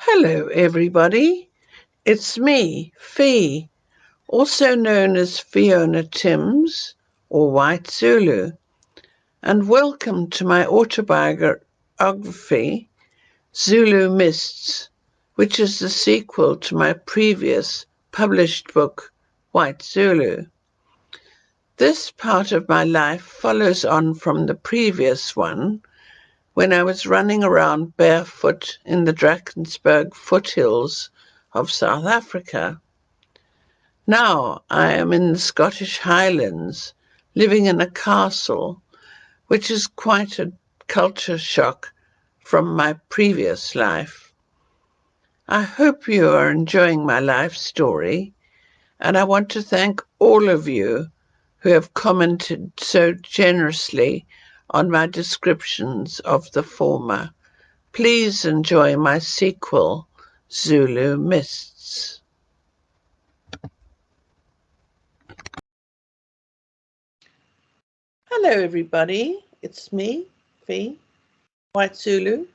Hello, everybody. It's me, Fee, also known as Fiona Timms or White Zulu, and welcome to my autobiography, Zulu Mists, which is the sequel to my previous published book, White Zulu. This part of my life follows on from the previous one, when I was running around barefoot in the Drakensberg foothills of South Africa. Now I am in the Scottish Highlands, living in a castle, which is quite a culture shock from my previous life. I hope you are enjoying my life story, and I want to thank all of you who have commented so generously on my descriptions of the former. Please enjoy my sequel, Zulu Mists. Hello, everybody. It's me, Fee, White Zulu,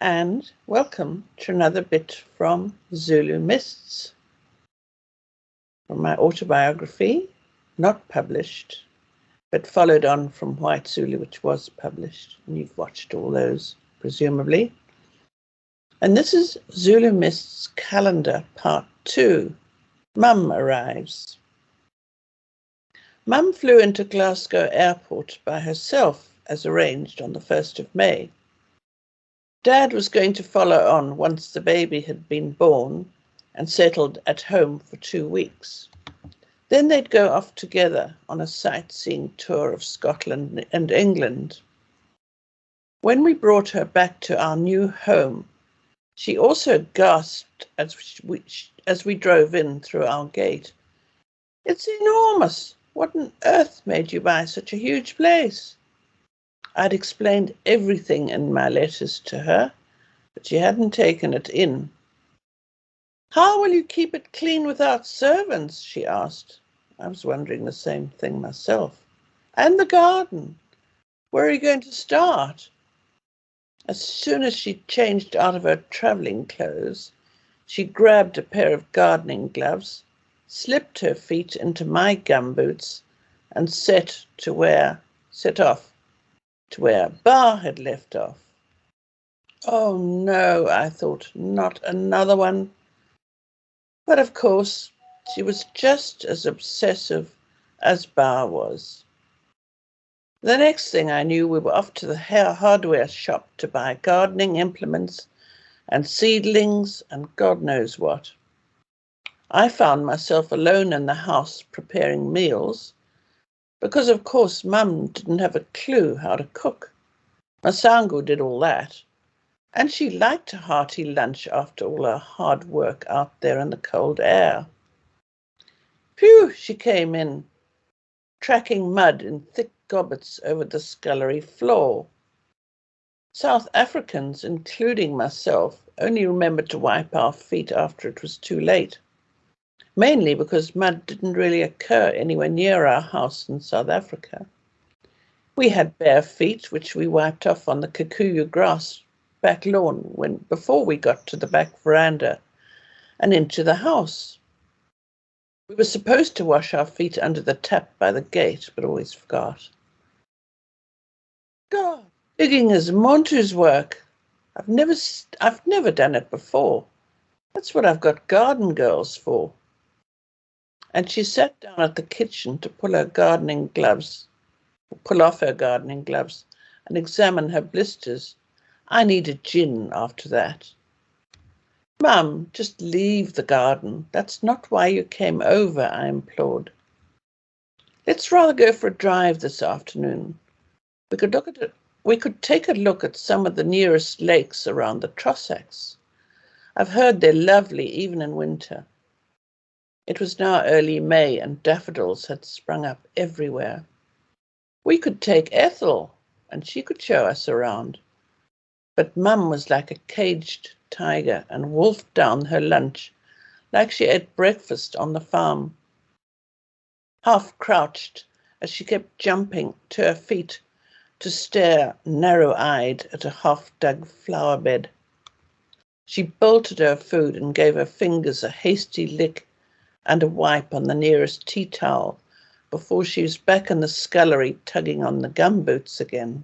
and welcome to another bit from Zulu Mists, from my autobiography, not published, but followed on from White Zulu, which was published, and you've watched all those, presumably. And this is Zulu Mists Calendar Part 2. Mum arrives. Mum flew into Glasgow Airport by herself, as arranged, on the 1st of May. Dad was going to follow on once the baby had been born and settled at home for 2 weeks. Then they'd go off together on a sightseeing tour of Scotland and England. When we brought her back to our new home, she also gasped as we drove in through our gate. "It's enormous! What on earth made you buy such a huge place?" I'd explained everything in my letters to her, but she hadn't taken it in. "How will you keep it clean without servants?" she asked. I was wondering the same thing myself. "And the garden? Where are you going to start?" As soon as she changed out of her travelling clothes, she grabbed a pair of gardening gloves, slipped her feet into my gumboots, and set off to where Bar had left off. Oh no, I thought, not another one. But of course, she was just as obsessive as Bar was. The next thing I knew, we were off to the hardware shop to buy gardening implements and seedlings and God knows what. I found myself alone in the house preparing meals because, of course, Mum didn't have a clue how to cook. Masango did all that, and she liked a hearty lunch after all her hard work out there in the cold air. Phew, she came in, tracking mud in thick gobbets over the scullery floor. South Africans, including myself, only remembered to wipe our feet after it was too late, mainly because mud didn't really occur anywhere near our house in South Africa. We had bare feet, which we wiped off on the kikuyu grass back lawn before we got to the back veranda and into the house. We were supposed to wash our feet under the tap by the gate, but always forgot. God, digging is Montu's work. I've never done it before. That's what I've got garden girls for. And she sat down at the kitchen to pull off her gardening gloves and examine her blisters. I needed gin after that. "Mum, just leave the garden. That's not why you came over," I implored. "Let's rather go for a drive this afternoon. We could take a look at some of the nearest lakes around the Trossachs. I've heard they're lovely even in winter." It was now early May and daffodils had sprung up everywhere. We could take Ethel and she could show us around. But Mum was like a caged tiger and wolfed down her lunch like she ate breakfast on the farm. Half crouched as she kept jumping to her feet to stare narrow-eyed at a half-dug flower bed. She bolted her food and gave her fingers a hasty lick and a wipe on the nearest tea towel before she was back in the scullery tugging on the gumboots again.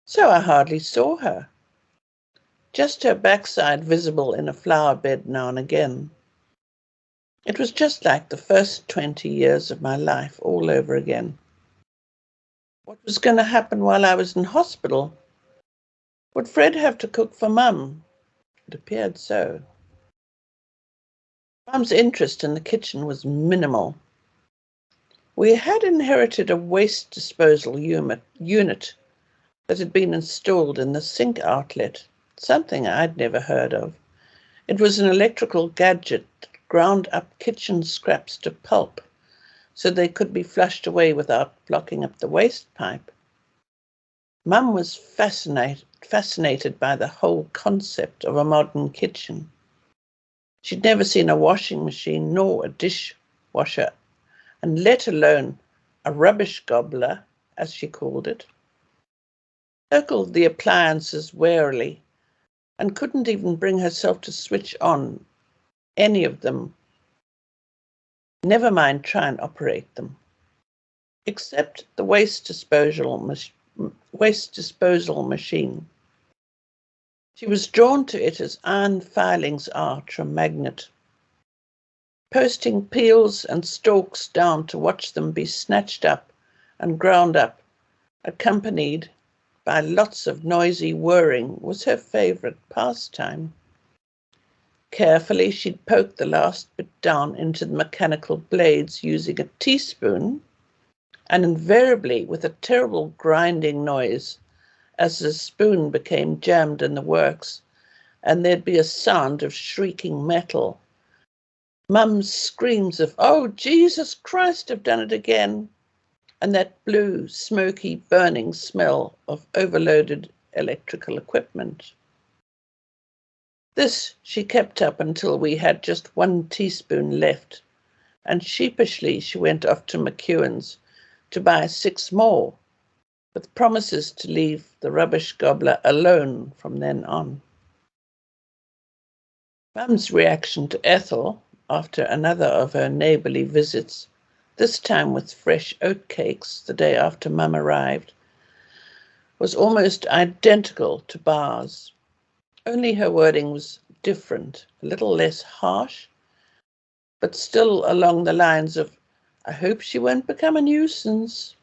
So I hardly saw her. Just her backside visible in a flower bed now and again. It was just like the first 20 years of my life all over again. What was going to happen while I was in hospital? Would Fred have to cook for Mum? It appeared so. Mum's interest in the kitchen was minimal. We had inherited a waste disposal unit that had been installed in the sink outlet, something I'd never heard of. It was an electrical gadget that ground up kitchen scraps to pulp so they could be flushed away without blocking up the waste pipe. Mum was fascinated by the whole concept of a modern kitchen. She'd never seen a washing machine nor a dishwasher, and let alone a rubbish gobbler, as she called it. Circled the appliances warily and couldn't even bring herself to switch on any of them, never mind try and operate them, except the waste disposal machine. She was drawn to it as iron filings are to a magnet, posting peels and stalks down to watch them be snatched up and ground up, accompanied by lots of noisy whirring, was her favourite pastime. Carefully, she'd poke the last bit down into the mechanical blades using a teaspoon, and invariably with a terrible grinding noise as the spoon became jammed in the works, and there'd be a sound of shrieking metal. Mum's screams of, "Oh, Jesus Christ, I've done it again," and that blue, smoky, burning smell of overloaded electrical equipment. This she kept up until we had just 1 teaspoon left, and sheepishly she went off to McEwen's to buy 6 more, with promises to leave the rubbish gobbler alone from then on. Mum's reaction to Ethel, after another of her neighbourly visits, this time with fresh oatcakes the day after Mum arrived, was almost identical to Bar's. Only her wording was different, a little less harsh, but still along the lines of, "I hope she won't become a nuisance."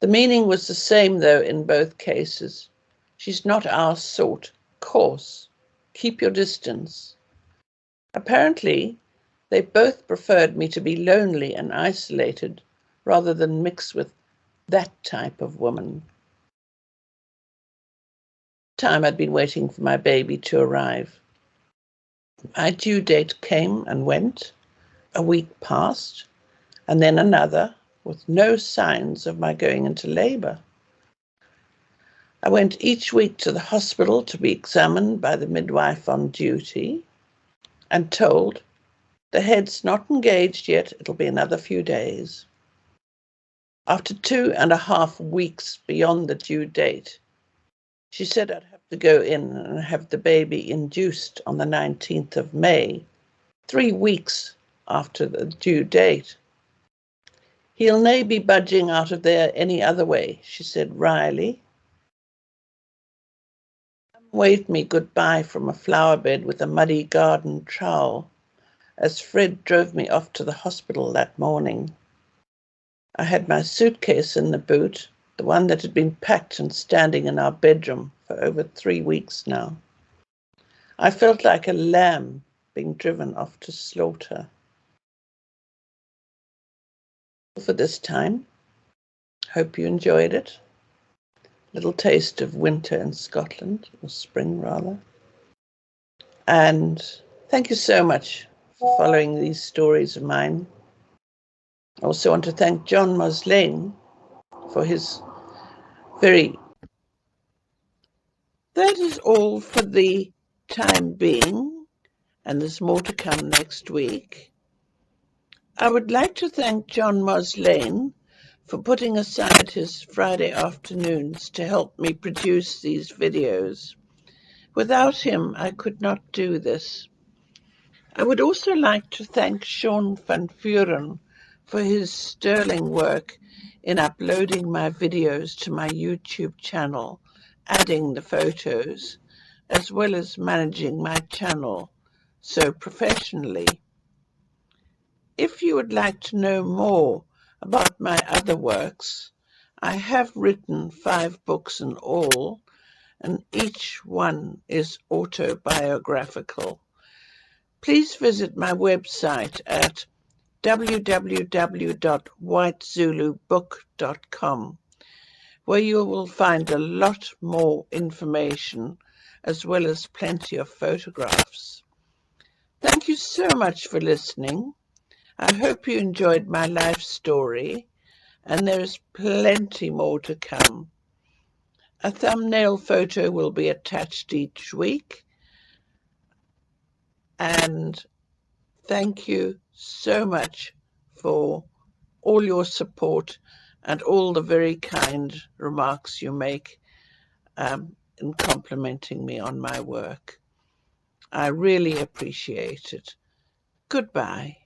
The meaning was the same, though, in both cases. "She's not our sort. Coarse. Keep your distance." Apparently, they both preferred me to be lonely and isolated rather than mix with that type of woman. Time I'd been waiting for my baby to arrive. My due date came and went. A week passed, and then another, with no signs of my going into labour. I went each week to the hospital to be examined by the midwife on duty and told, "The head's not engaged yet, it'll be another few days." After 2.5 weeks beyond the due date, she said I'd have to go in and have the baby induced on the 19th of May, 3 weeks after the due date. "He'll nae be budging out of there any other way," she said wryly. Waved me goodbye from a flower bed with a muddy garden trowel as Fred drove me off to the hospital that morning. I had my suitcase in the boot, the one that had been packed and standing in our bedroom for over 3 weeks now. I felt like a lamb being driven off to slaughter. For this time, hope you enjoyed it. Little taste of winter in Scotland, or spring rather. And thank you so much for following these stories of mine. I also want to thank John Moslane for his very... That is all for the time being, and there's more to come next week. I would like to thank John Moslane for putting aside his Friday afternoons to help me produce these videos, Without him, I could not do this. I would also like to thank Sean van Vuren for his sterling work in uploading my videos to my YouTube channel, adding the photos, as well as managing my channel so professionally. If you would like to know more about my other works, I have written 5 books in all, and each one is autobiographical. Please visit my website at www.whitezulubook.com, where you will find a lot more information as well as plenty of photographs. Thank you so much for listening. I hope you enjoyed my life story, and there is plenty more to come. A thumbnail photo will be attached each week, and thank you so much for all your support and all the very kind remarks you make in complimenting me on my work. I really appreciate it. Goodbye.